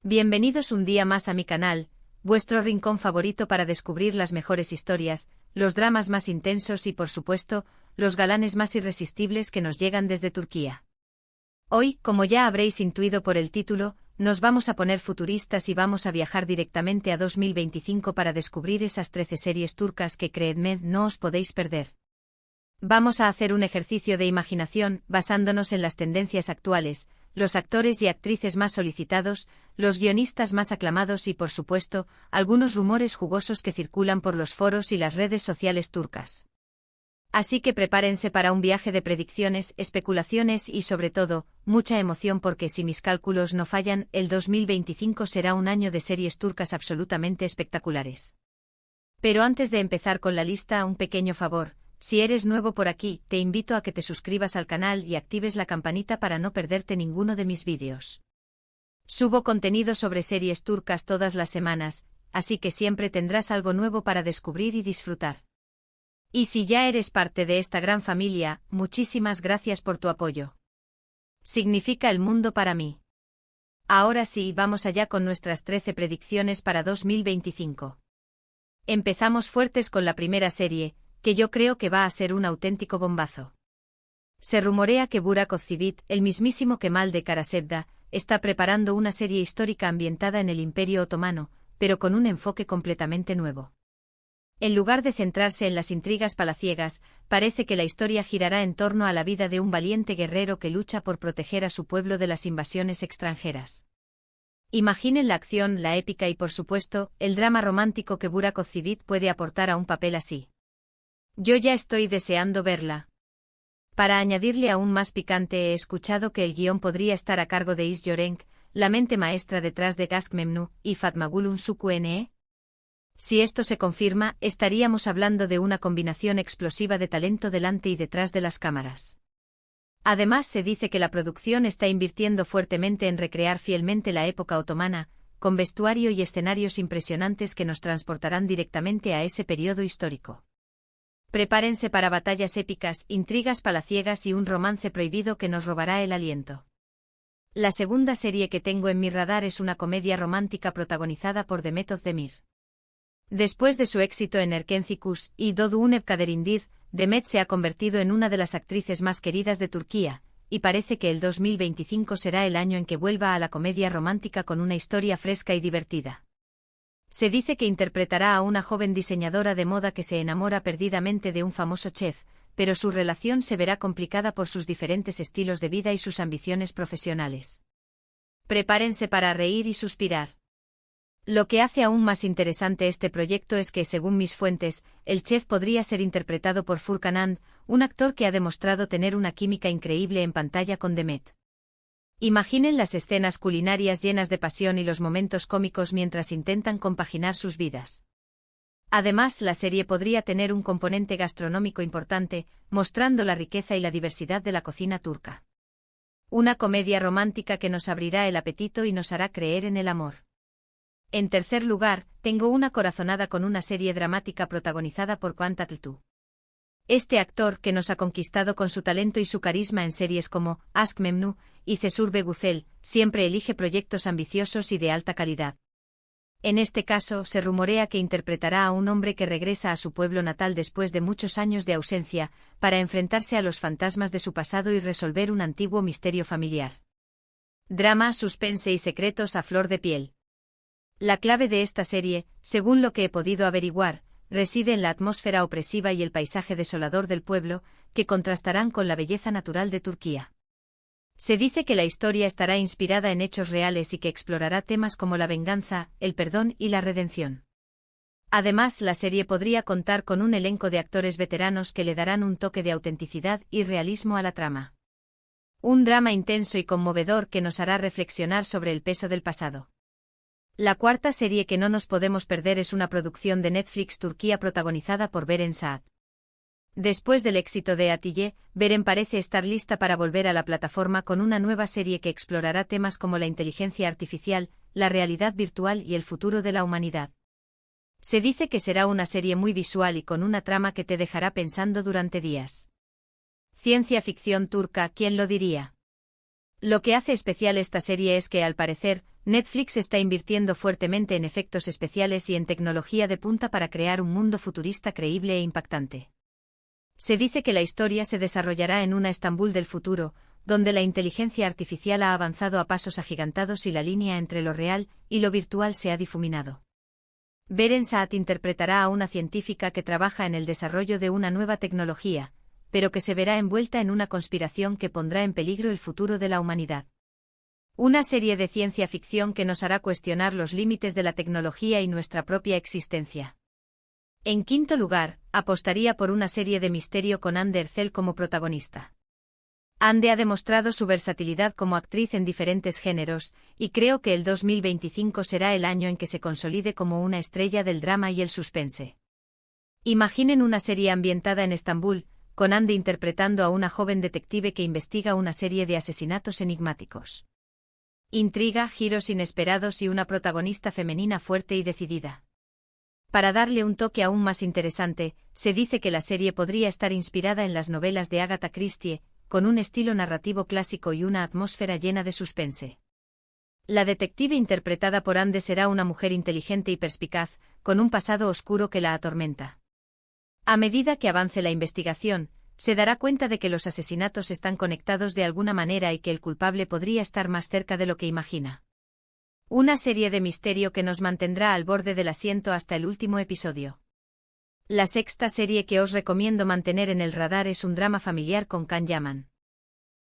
Bienvenidos un día más a mi canal, vuestro rincón favorito para descubrir las mejores historias, los dramas más intensos y, por supuesto, los galanes más irresistibles que nos llegan desde Turquía. Hoy, como ya habréis intuido por el título, nos vamos a poner futuristas y vamos a viajar directamente a 2025 para descubrir esas 13 series turcas que, creedme, no os podéis perder. Vamos a hacer un ejercicio de imaginación, basándonos en las tendencias actuales, los actores y actrices más solicitados, los guionistas más aclamados y, por supuesto, algunos rumores jugosos que circulan por los foros y las redes sociales turcas. Así que prepárense para un viaje de predicciones, especulaciones y, sobre todo, mucha emoción porque si mis cálculos no fallan, el 2025 será un año de series turcas absolutamente espectaculares. Pero antes de empezar con la lista, un pequeño favor. Si eres nuevo por aquí, te invito a que te suscribas al canal y actives la campanita para no perderte ninguno de mis vídeos. Subo contenido sobre series turcas todas las semanas, así que siempre tendrás algo nuevo para descubrir y disfrutar. Y si ya eres parte de esta gran familia, muchísimas gracias por tu apoyo. Significa el mundo para mí. Ahora sí, vamos allá con nuestras 13 predicciones para 2025. Empezamos fuertes con la primera serie, que yo creo que va a ser un auténtico bombazo. Se rumorea que Burak Özçivit, el mismísimo Kemal de Karasevda, está preparando una serie histórica ambientada en el Imperio Otomano, pero con un enfoque completamente nuevo. En lugar de centrarse en las intrigas palaciegas, parece que la historia girará en torno a la vida de un valiente guerrero que lucha por proteger a su pueblo de las invasiones extranjeras. Imaginen la acción, la épica y, por supuesto, el drama romántico que Burak Özçivit puede aportar a un papel así. Yo ya estoy deseando verla. Para añadirle aún más picante, he escuchado que el guión podría estar a cargo de İz Yörenç, la mente maestra detrás de Aşk Memnu y Fatmagül Unsuku. Si esto se confirma, estaríamos hablando de una combinación explosiva de talento delante y detrás de las cámaras. Además, se dice que la producción está invirtiendo fuertemente en recrear fielmente la época otomana, con vestuario y escenarios impresionantes que nos transportarán directamente a ese periodo histórico. Prepárense para batallas épicas, intrigas palaciegas y un romance prohibido que nos robará el aliento. La segunda serie que tengo en mi radar es una comedia romántica protagonizada por Demet Özdemir. Después de su éxito en Erkenci y Doğduğun Kaderindir, Demet se ha convertido en una de las actrices más queridas de Turquía, y parece que el 2025 será el año en que vuelva a la comedia romántica con una historia fresca y divertida. Se dice que interpretará a una joven diseñadora de moda que se enamora perdidamente de un famoso chef, pero su relación se verá complicada por sus diferentes estilos de vida y sus ambiciones profesionales. Prepárense para reír y suspirar. Lo que hace aún más interesante este proyecto es que, según mis fuentes, el chef podría ser interpretado por Furkan And, un actor que ha demostrado tener una química increíble en pantalla con Demet. Imaginen las escenas culinarias llenas de pasión y los momentos cómicos mientras intentan compaginar sus vidas. Además, la serie podría tener un componente gastronómico importante, mostrando la riqueza y la diversidad de la cocina turca. Una comedia romántica que nos abrirá el apetito y nos hará creer en el amor. En tercer lugar, tengo una corazonada con una serie dramática protagonizada por Can Tatlıtuğ. Este actor, que nos ha conquistado con su talento y su carisma en series como Aşk Memnu y Cesur Güzel, siempre elige proyectos ambiciosos y de alta calidad. En este caso, se rumorea que interpretará a un hombre que regresa a su pueblo natal después de muchos años de ausencia, para enfrentarse a los fantasmas de su pasado y resolver un antiguo misterio familiar. Drama, suspense y secretos a flor de piel. La clave de esta serie, según lo que he podido averiguar, reside en la atmósfera opresiva y el paisaje desolador del pueblo, que contrastarán con la belleza natural de Turquía. Se dice que la historia estará inspirada en hechos reales y que explorará temas como la venganza, el perdón y la redención. Además, la serie podría contar con un elenco de actores veteranos que le darán un toque de autenticidad y realismo a la trama. Un drama intenso y conmovedor que nos hará reflexionar sobre el peso del pasado. La cuarta serie que no nos podemos perder es una producción de Netflix Turquía protagonizada por Beren Saat. Después del éxito de Atiye, Beren parece estar lista para volver a la plataforma con una nueva serie que explorará temas como la inteligencia artificial, la realidad virtual y el futuro de la humanidad. Se dice que será una serie muy visual y con una trama que te dejará pensando durante días. Ciencia ficción turca, ¿quién lo diría? Lo que hace especial esta serie es que, al parecer, Netflix está invirtiendo fuertemente en efectos especiales y en tecnología de punta para crear un mundo futurista creíble e impactante. Se dice que la historia se desarrollará en una Estambul del futuro, donde la inteligencia artificial ha avanzado a pasos agigantados y la línea entre lo real y lo virtual se ha difuminado. Beren Saat interpretará a una científica que trabaja en el desarrollo de una nueva tecnología, pero que se verá envuelta en una conspiración que pondrá en peligro el futuro de la humanidad. Una serie de ciencia ficción que nos hará cuestionar los límites de la tecnología y nuestra propia existencia. En quinto lugar, apostaría por una serie de misterio con Ande Ercel como protagonista. Ande ha demostrado su versatilidad como actriz en diferentes géneros, y creo que el 2025 será el año en que se consolide como una estrella del drama y el suspense. Imaginen una serie ambientada en Estambul, con Ande interpretando a una joven detective que investiga una serie de asesinatos enigmáticos. Intriga, giros inesperados y una protagonista femenina fuerte y decidida. Para darle un toque aún más interesante, se dice que la serie podría estar inspirada en las novelas de Agatha Christie, con un estilo narrativo clásico y una atmósfera llena de suspense. La detective interpretada por Ande será una mujer inteligente y perspicaz, con un pasado oscuro que la atormenta. A medida que avance la investigación, se dará cuenta de que los asesinatos están conectados de alguna manera y que el culpable podría estar más cerca de lo que imagina. Una serie de misterio que nos mantendrá al borde del asiento hasta el último episodio. La sexta serie que os recomiendo mantener en el radar es un drama familiar con Can Yaman.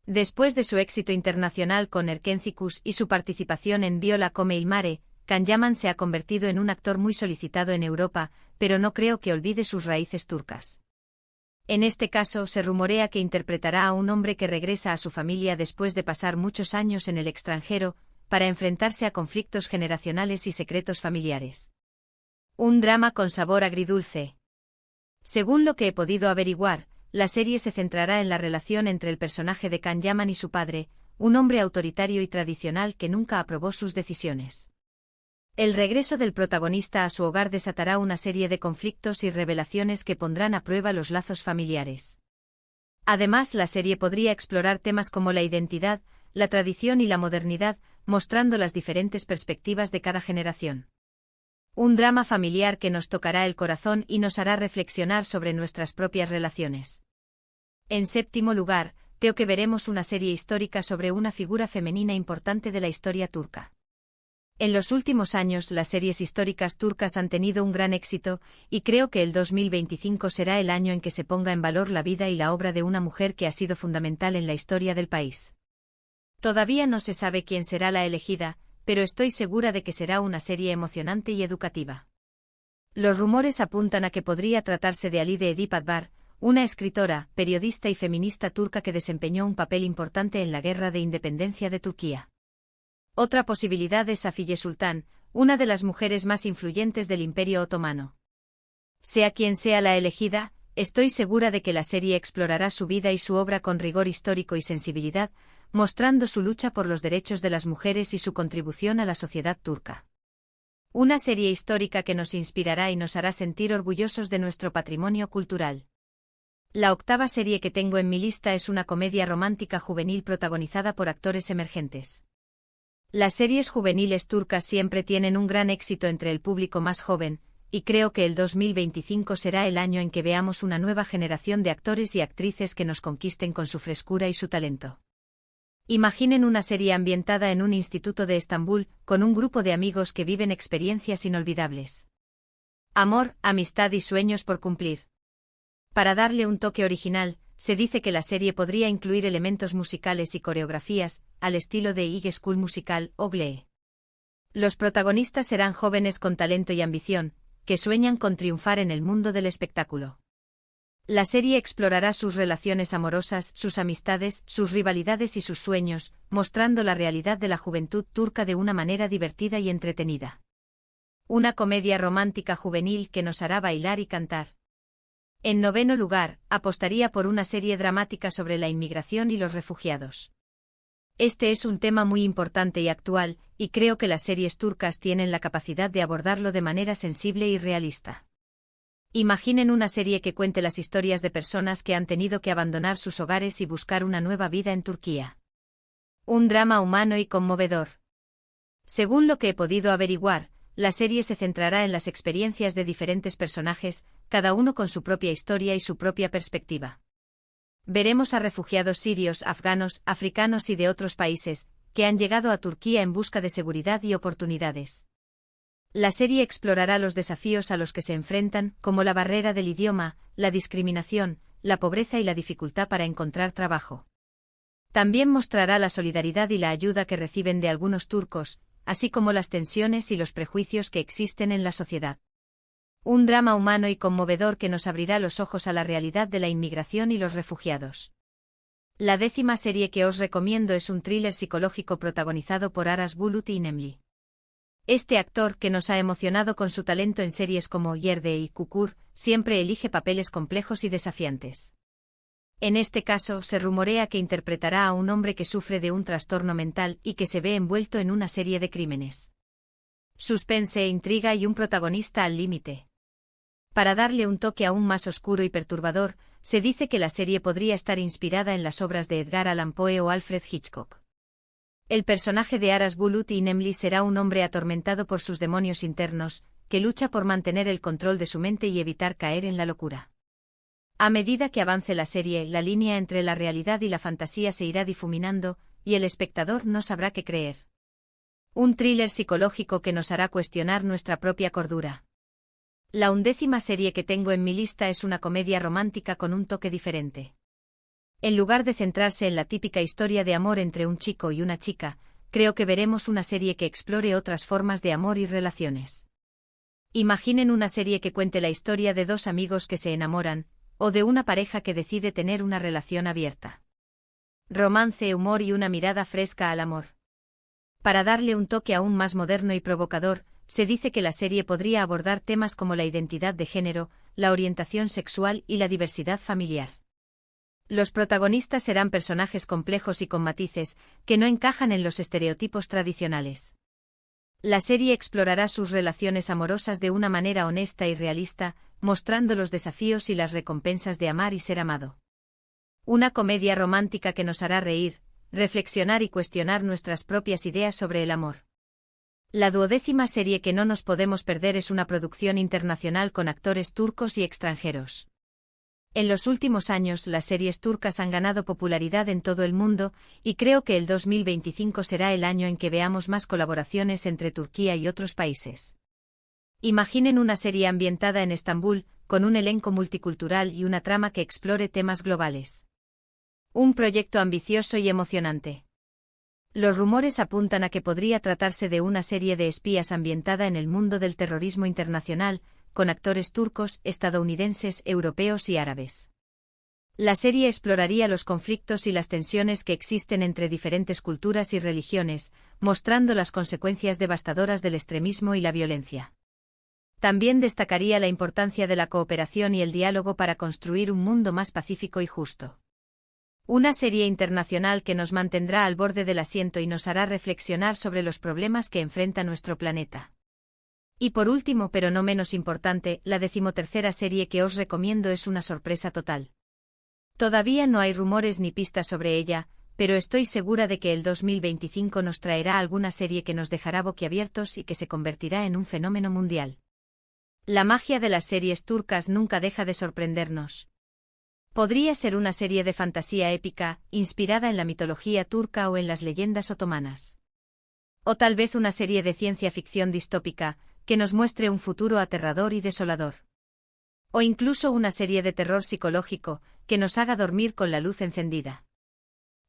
Después de su éxito internacional con Erkencicus y su participación en Viola come il mare, Can Yaman se ha convertido en un actor muy solicitado en Europa, pero no creo que olvide sus raíces turcas. En este caso, se rumorea que interpretará a un hombre que regresa a su familia después de pasar muchos años en el extranjero, para enfrentarse a conflictos generacionales y secretos familiares. Un drama con sabor agridulce. Según lo que he podido averiguar, la serie se centrará en la relación entre el personaje de Can Yaman y su padre, un hombre autoritario y tradicional que nunca aprobó sus decisiones. El regreso del protagonista a su hogar desatará una serie de conflictos y revelaciones que pondrán a prueba los lazos familiares. Además, la serie podría explorar temas como la identidad, la tradición y la modernidad, mostrando las diferentes perspectivas de cada generación. Un drama familiar que nos tocará el corazón y nos hará reflexionar sobre nuestras propias relaciones. En séptimo lugar, creo que veremos una serie histórica sobre una figura femenina importante de la historia turca. En los últimos años las series históricas turcas han tenido un gran éxito, y creo que el 2025 será el año en que se ponga en valor la vida y la obra de una mujer que ha sido fundamental en la historia del país. Todavía no se sabe quién será la elegida, pero estoy segura de que será una serie emocionante y educativa. Los rumores apuntan a que podría tratarse de Halide Edip Adbar, una escritora, periodista y feminista turca que desempeñó un papel importante en la guerra de independencia de Turquía. Otra posibilidad es Safiye Sultan, una de las mujeres más influyentes del Imperio Otomano. Sea quien sea la elegida, estoy segura de que la serie explorará su vida y su obra con rigor histórico y sensibilidad, mostrando su lucha por los derechos de las mujeres y su contribución a la sociedad turca. Una serie histórica que nos inspirará y nos hará sentir orgullosos de nuestro patrimonio cultural. La octava serie que tengo en mi lista es una comedia romántica juvenil protagonizada por actores emergentes. Las series juveniles turcas siempre tienen un gran éxito entre el público más joven, y creo que el 2025 será el año en que veamos una nueva generación de actores y actrices que nos conquisten con su frescura y su talento. Imaginen una serie ambientada en un instituto de Estambul, con un grupo de amigos que viven experiencias inolvidables. Amor, amistad y sueños por cumplir. Para darle un toque original, se dice que la serie podría incluir elementos musicales y coreografías, al estilo de High School Musical o Glee. Los protagonistas serán jóvenes con talento y ambición, que sueñan con triunfar en el mundo del espectáculo. La serie explorará sus relaciones amorosas, sus amistades, sus rivalidades y sus sueños, mostrando la realidad de la juventud turca de una manera divertida y entretenida. Una comedia romántica juvenil que nos hará bailar y cantar. En noveno lugar, apostaría por una serie dramática sobre la inmigración y los refugiados. Este es un tema muy importante y actual, y creo que las series turcas tienen la capacidad de abordarlo de manera sensible y realista. Imaginen una serie que cuente las historias de personas que han tenido que abandonar sus hogares y buscar una nueva vida en Turquía. Un drama humano y conmovedor. Según lo que he podido averiguar, la serie se centrará en las experiencias de diferentes personajes, cada uno con su propia historia y su propia perspectiva. Veremos a refugiados sirios, afganos, africanos y de otros países, que han llegado a Turquía en busca de seguridad y oportunidades. La serie explorará los desafíos a los que se enfrentan, como la barrera del idioma, la discriminación, la pobreza y la dificultad para encontrar trabajo. También mostrará la solidaridad y la ayuda que reciben de algunos turcos, así como las tensiones y los prejuicios que existen en la sociedad. Un drama humano y conmovedor que nos abrirá los ojos a la realidad de la inmigración y los refugiados. La 10ª serie que os recomiendo es un thriller psicológico protagonizado por Aras Bulut İynemli. Este actor, que nos ha emocionado con su talento en series como Yerde y Kukur, siempre elige papeles complejos y desafiantes. En este caso, se rumorea que interpretará a un hombre que sufre de un trastorno mental y que se ve envuelto en una serie de crímenes. Suspense, intriga y un protagonista al límite. Para darle un toque aún más oscuro y perturbador, se dice que la serie podría estar inspirada en las obras de Edgar Allan Poe o Alfred Hitchcock. El personaje de Aras Bulut İynemli será un hombre atormentado por sus demonios internos, que lucha por mantener el control de su mente y evitar caer en la locura. A medida que avance la serie, la línea entre la realidad y la fantasía se irá difuminando, y el espectador no sabrá qué creer. Un thriller psicológico que nos hará cuestionar nuestra propia cordura. La 11ª serie que tengo en mi lista es una comedia romántica con un toque diferente. En lugar de centrarse en la típica historia de amor entre un chico y una chica, creo que veremos una serie que explore otras formas de amor y relaciones. Imaginen una serie que cuente la historia de dos amigos que se enamoran, o de una pareja que decide tener una relación abierta. Romance, humor y una mirada fresca al amor. Para darle un toque aún más moderno y provocador, se dice que la serie podría abordar temas como la identidad de género, la orientación sexual y la diversidad familiar. Los protagonistas serán personajes complejos y con matices, que no encajan en los estereotipos tradicionales. La serie explorará sus relaciones amorosas de una manera honesta y realista, mostrando los desafíos y las recompensas de amar y ser amado. Una comedia romántica que nos hará reír, reflexionar y cuestionar nuestras propias ideas sobre el amor. La 12ª serie que no nos podemos perder es una producción internacional con actores turcos y extranjeros. En los últimos años, las series turcas han ganado popularidad en todo el mundo, y creo que el 2025 será el año en que veamos más colaboraciones entre Turquía y otros países. Imaginen una serie ambientada en Estambul, con un elenco multicultural y una trama que explore temas globales. Un proyecto ambicioso y emocionante. Los rumores apuntan a que podría tratarse de una serie de espías ambientada en el mundo del terrorismo internacional, con actores turcos, estadounidenses, europeos y árabes. La serie exploraría los conflictos y las tensiones que existen entre diferentes culturas y religiones, mostrando las consecuencias devastadoras del extremismo y la violencia. También destacaría la importancia de la cooperación y el diálogo para construir un mundo más pacífico y justo. Una serie internacional que nos mantendrá al borde del asiento y nos hará reflexionar sobre los problemas que enfrenta nuestro planeta. Y por último, pero no menos importante, la 13ª serie que os recomiendo es una sorpresa total. Todavía no hay rumores ni pistas sobre ella, pero estoy segura de que el 2025 nos traerá alguna serie que nos dejará boquiabiertos y que se convertirá en un fenómeno mundial. La magia de las series turcas nunca deja de sorprendernos. Podría ser una serie de fantasía épica, inspirada en la mitología turca o en las leyendas otomanas. O tal vez una serie de ciencia ficción distópica, que nos muestre un futuro aterrador y desolador. O incluso una serie de terror psicológico, que nos haga dormir con la luz encendida.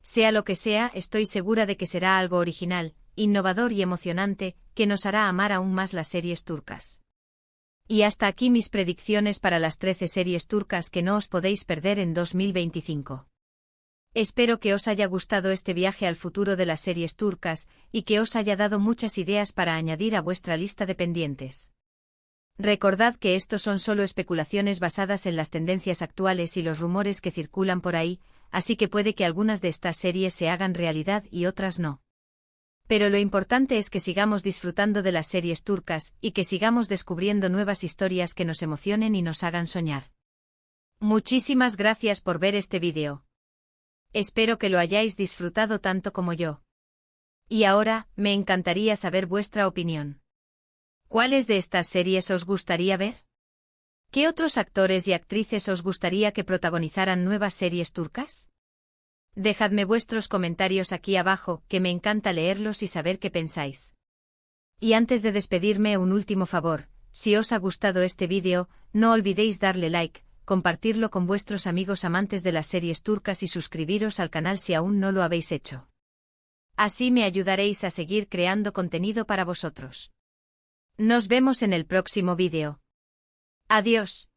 Sea lo que sea, estoy segura de que será algo original, innovador y emocionante, que nos hará amar aún más las series turcas. Y hasta aquí mis predicciones para las 13 series turcas que no os podéis perder en 2025. Espero que os haya gustado este viaje al futuro de las series turcas, y que os haya dado muchas ideas para añadir a vuestra lista de pendientes. Recordad que estos son solo especulaciones basadas en las tendencias actuales y los rumores que circulan por ahí, así que puede que algunas de estas series se hagan realidad y otras no. Pero lo importante es que sigamos disfrutando de las series turcas, y que sigamos descubriendo nuevas historias que nos emocionen y nos hagan soñar. Muchísimas gracias por ver este vídeo. Espero que lo hayáis disfrutado tanto como yo. Y ahora, me encantaría saber vuestra opinión. ¿Cuáles de estas series os gustaría ver? ¿Qué otros actores y actrices os gustaría que protagonizaran nuevas series turcas? Dejadme vuestros comentarios aquí abajo, que me encanta leerlos y saber qué pensáis. Y antes de despedirme, un último favor: si os ha gustado este vídeo, no olvidéis darle like, compartirlo con vuestros amigos amantes de las series turcas y suscribiros al canal si aún no lo habéis hecho. Así me ayudaréis a seguir creando contenido para vosotros. Nos vemos en el próximo vídeo. Adiós.